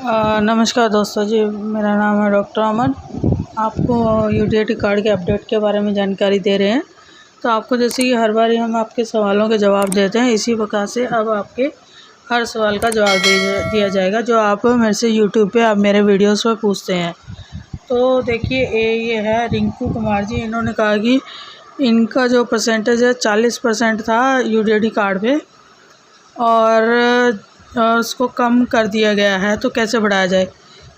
नमस्कार दोस्तों जी, मेरा नाम है डॉक्टर अमन। आपको यूटीआई कार्ड के अपडेट के बारे में जानकारी दे रहे हैं। तो आपको जैसे कि हर बार हम आपके सवालों के जवाब देते हैं, इसी प्रकार से अब आपके हर सवाल का जवाब दिया जाएगा जो आप मेरे से यूट्यूब पे आप मेरे वीडियोस पर पूछते हैं। तो देखिए ये है रिंकू कुमार जी। इन्होंने कहा कि इनका जो परसेंटेज है 40% था यूटीआई कार्ड पे और उसको कम कर दिया गया है, तो कैसे बढ़ाया जाए।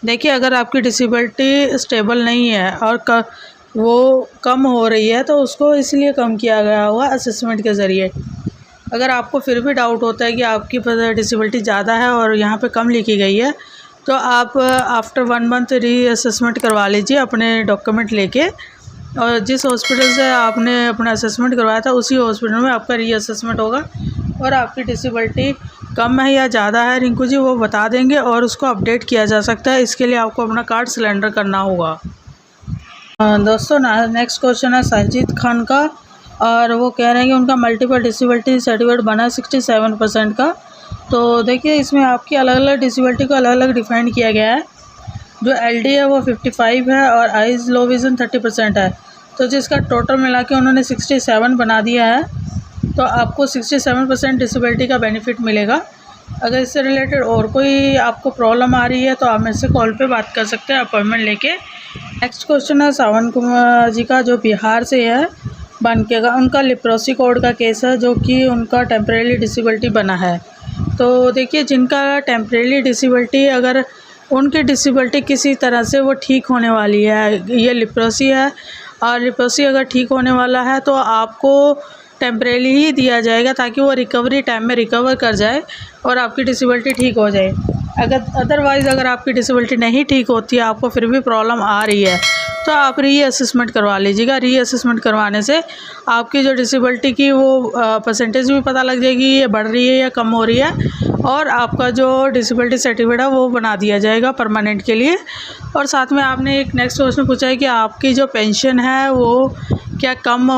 देखिए, अगर आपकी डिसेबिलिटी स्टेबल नहीं है और वो कम हो रही है तो उसको इसलिए कम किया गया होगा असेसमेंट के ज़रिए। अगर आपको फिर भी डाउट होता है कि आपकी डिसेबिलिटी ज़्यादा है और यहाँ पे कम लिखी गई है, तो आप आफ्टर 1 मंथ रीअसेसमेंट करवा लीजिए अपने डॉक्यूमेंट लेके, और जिस हॉस्पिटल से आपने अपना असेसमेंट करवाया था उसी हॉस्पिटल में आपका रीअसेसमेंट होगा और आपकी डिसेबिलिटी कम है या ज़्यादा है रिंकू जी वो बता देंगे और उसको अपडेट किया जा सकता है। इसके लिए आपको अपना कार्ड सिलेंडर करना होगा। दोस्तों, नेक्स्ट क्वेश्चन है साजिद खान का, और वो कह रहे हैं कि उनका मल्टीपल डिसेबिलिटी सर्टिफिकेट बना 67% का। तो देखिए, इसमें आपकी अलग अलग डिसेबिलिटी को अलग अलग डिफाइन किया गया है। जो LD है वो 55 है और आइज़ लो विज़न 30% है, तो जिसका टोटल मिला के उन्होंने 67 बना दिया है। तो आपको 67% डिसेबिलिटी का बेनिफिट मिलेगा। अगर इससे रिलेटेड और कोई आपको प्रॉब्लम आ रही है तो आप मेरे से कॉल पे बात कर सकते हैं अपॉइंटमेंट लेके। नेक्स्ट क्वेश्चन है सावन कुमार जी का, जो बिहार से है बनके का। उनका लिप्रोसी कोड का केस है, जो कि उनका टेम्परेरी डिसेबिलिटी बना है। तो देखिए, जिनका टेम्परेरी डिसेबिलिटी, अगर उनकी डिसेबिलिटी किसी तरह से वो ठीक होने वाली है, ये लिप्रोसी है और लिप्रोसी अगर ठीक होने वाला है तो आपको टेम्परेरी ही दिया जाएगा ताकि वो रिकवरी टाइम में रिकवर कर जाए और आपकी डिसेबिलिटी ठीक हो जाए। अदरवाइज़ अगर आपकी डिसेबिलिटी नहीं ठीक होती है, आपको फिर भी प्रॉब्लम आ रही है, तो आप रीअसेसमेंट करवा लीजिएगा। रीअसेसमेंट करवाने से आपकी जो डिसेबिलिटी की वो परसेंटेज भी पता लग जाएगी, ये बढ़ रही है या कम हो रही है, और आपका जो डिसेबिलिटी सर्टिफिकेट है वो बना दिया जाएगा परमानेंट के लिए। और साथ में आपने एक नेक्स्ट क्वेश्चन पूछा है कि आपकी जो पेंशन है वो क्या कम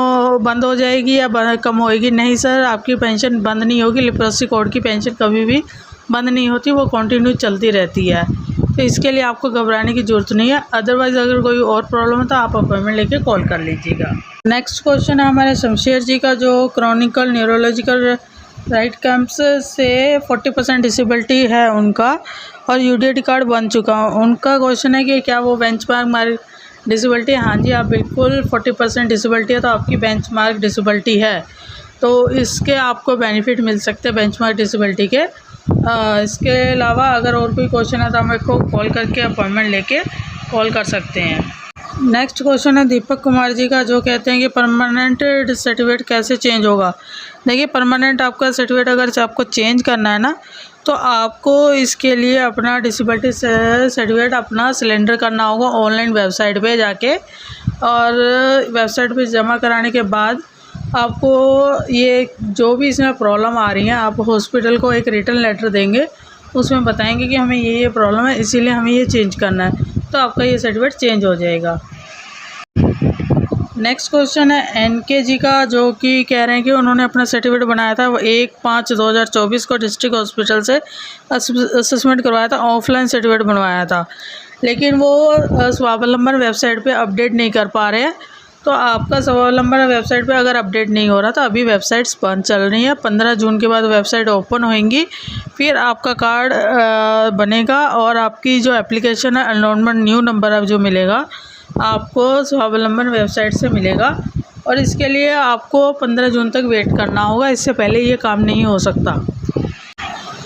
बंद हो जाएगी या कम होएगी। नहीं सर, आपकी पेंशन बंद नहीं होगी। लिप्रोसी कोड की पेंशन कभी भी बंद नहीं होती, वो कंटिन्यू चलती रहती है। तो इसके लिए आपको घबराने की ज़रूरत नहीं है। अदरवाइज़ अगर कोई और प्रॉब्लम है तो आप अपॉइंटमेंट लेके कॉल कर लीजिएगा। नेक्स्ट क्वेश्चन है हमारे शमशेर जी का, जो क्रॉनिकल न्यूरोलॉजिकल राइट कैंप्स से 40% डिसेबिलिटी है उनका और यूटीआई कार्ड बन चुका। उनका क्वेश्चन है कि क्या वो बेंचमार्क डिसेबिलिटी है। हाँ जी, आप बिल्कुल 40% डिसेबिलिटी है तो आपकी बेंचमार्क डिसेबिलिटी है, तो इसके आपको बेनिफिट मिल सकते हैं बेंचमार्क डिसेबिलिटी के। इसके अलावा अगर और कोई क्वेश्चन है तो आप मेरे को कॉल करके अपॉइंटमेंट लेके कॉल कर सकते हैं। नेक्स्ट क्वेश्चन है दीपक कुमार जी का, जो कहते हैं कि परमानेंट सर्टिफिकेट कैसे चेंज होगा। देखिए, परमानेंट आपका सर्टिफिकेट अगर आपको चेंज करना है ना, तो आपको इसके लिए अपना डिसेबिलिटी सर्टिफिकेट अपना सिलेंडर करना होगा ऑनलाइन वेबसाइट पे जाके, और वेबसाइट पे जमा कराने के बाद आपको ये जो भी इसमें प्रॉब्लम आ रही है, आप हॉस्पिटल को एक रिटन लेटर देंगे, उसमें बताएंगे कि हमें ये प्रॉब्लम है, इसीलिए हमें ये चेंज करना है, तो आपका ये सर्टिफिकेट चेंज हो जाएगा। नेक्स्ट क्वेश्चन है NK जी का, जो कि कह रहे हैं कि उन्होंने अपना सर्टिफिकेट बनाया था वो 1/5/2024 को डिस्ट्रिक्ट हॉस्पिटल से असेसमेंट करवाया था, ऑफलाइन सर्टिफिकेट बनवाया था, लेकिन वो स्वावलंबन वेबसाइट पे अपडेट नहीं कर पा रहे हैं। तो आपका स्वावलंबन वेबसाइट पे अगर अपडेट नहीं हो रहा तो अभी वेबसाइट्स बंद चल रही है। 15 जून के बाद वेबसाइट ओपन होएंगी, फिर आपका कार्ड बनेगा और आपकी जो एप्लीकेशन है एनरोलमेंट न्यू नंबर अब जो मिलेगा आपको स्वावलंबन वेबसाइट से मिलेगा, और इसके लिए आपको 15 जून तक वेट करना होगा, इससे पहले ये काम नहीं हो सकता।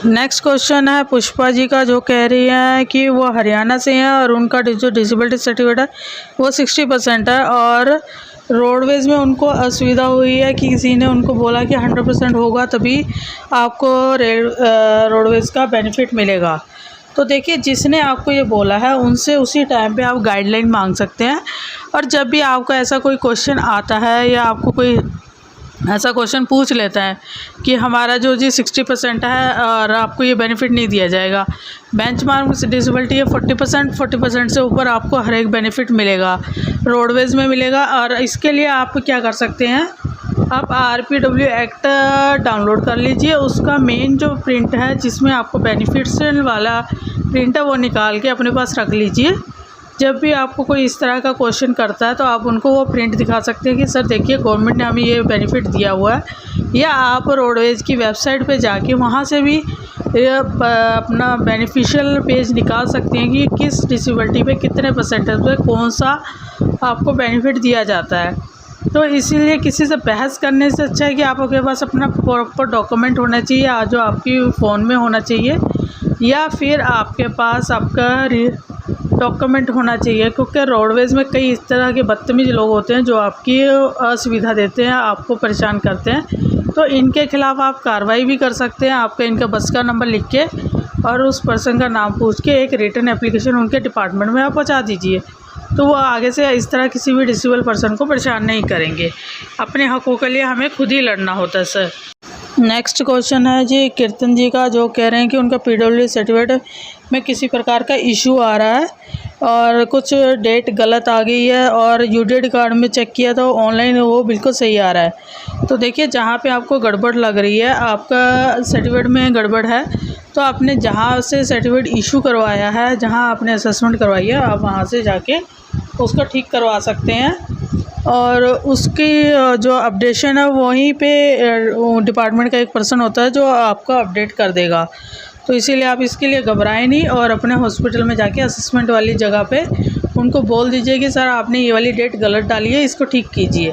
नेक्स्ट क्वेश्चन है पुष्पा जी का, जो कह रही है कि वो हरियाणा से हैं और उनका जो डिसेबिलिटी सर्टिफिकेट है वो 60% है, और रोडवेज़ में उनको असुविधा हुई है कि किसी ने उनको बोला कि 100% होगा तभी आपको रोडवेज़ का बेनिफिट मिलेगा। तो देखिए, जिसने आपको ये बोला है उनसे उसी टाइम पे आप गाइडलाइन मांग सकते हैं, और जब भी आपको ऐसा कोई क्वेश्चन आता है या आपको कोई ऐसा क्वेश्चन पूछ लेता है कि हमारा जो जी 60% है और आपको ये बेनिफिट नहीं दिया जाएगा, बेंचमार्क डिसेबिलिटी है 40% से ऊपर आपको हर एक बेनिफिट मिलेगा, रोडवेज़ में मिलेगा। और इसके लिए आप क्या कर सकते हैं, आप RPW एक्ट डाउनलोड कर लीजिए, उसका मेन जो प्रिंट है जिसमें आपको बेनिफिट्स वाला प्रिंट है वो निकाल के अपने पास रख लीजिए। जब भी आपको कोई इस तरह का क्वेश्चन करता है तो आप उनको वो प्रिंट दिखा सकते हैं कि सर देखिए गवर्नमेंट ने हमें ये बेनिफिट दिया हुआ है। या आप रोडवेज़ की वेबसाइट पे जाके वहाँ से भी अपना बेनिफिशियल पेज निकाल सकते हैं कि किस डिसेबिलिटी पे कितने परसेंटेज पे कौन सा आपको बेनिफिट दिया जाता है। तो इसीलिए किसी से बहस करने से अच्छा है कि आपके पास अपना प्रॉपर डॉक्यूमेंट होना चाहिए जो आपकी फ़ोन में होना चाहिए, या फिर आपके पास आपका डॉक्यूमेंट होना चाहिए। क्योंकि रोडवेज़ में कई इस तरह के बदतमीज़ लोग होते हैं जो आपकी असुविधा देते हैं, आपको परेशान करते हैं। तो इनके ख़िलाफ़ आप कार्रवाई भी कर सकते हैं। आपका इनका बस का नंबर लिख के और उस पर्सन का नाम पूछ के एक रिटन एप्लीकेशन उनके डिपार्टमेंट में आप पहुँचा दीजिए, तो वो आगे से इस तरह किसी भी डिसेबल पर्सन को परेशान नहीं करेंगे। अपने हकों के लिए हमें खुद ही लड़ना होता है सर। नेक्स्ट क्वेश्चन है जी कीर्तन जी का, जो कह रहे हैं कि उनका PWD सर्टिफिकेट में किसी प्रकार का इशू आ रहा है और कुछ डेट गलत आ गई है, और UDT कार्ड में चेक किया तो ऑनलाइन वो बिल्कुल सही आ रहा है। तो देखिए जहाँ पे आपको गड़बड़ लग रही है, आपका सर्टिफिकेट में गड़बड़ है, तो आपने जहाँ से सर्टिफिकेट इशू करवाया है, जहाँ आपने असेसमेंट करवाई है, आप वहाँ से जाके उसको ठीक करवा सकते हैं। और उसकी जो अपडेशन है वहीं पे डिपार्टमेंट का एक पर्सन होता है जो आपका अपडेट कर देगा। तो इसीलिए आप इसके लिए घबराएं नहीं और अपने हॉस्पिटल में जाके असेसमेंट वाली जगह पे उनको बोल दीजिए कि सर आपने ये वाली डेट गलत डाली है, इसको ठीक कीजिए।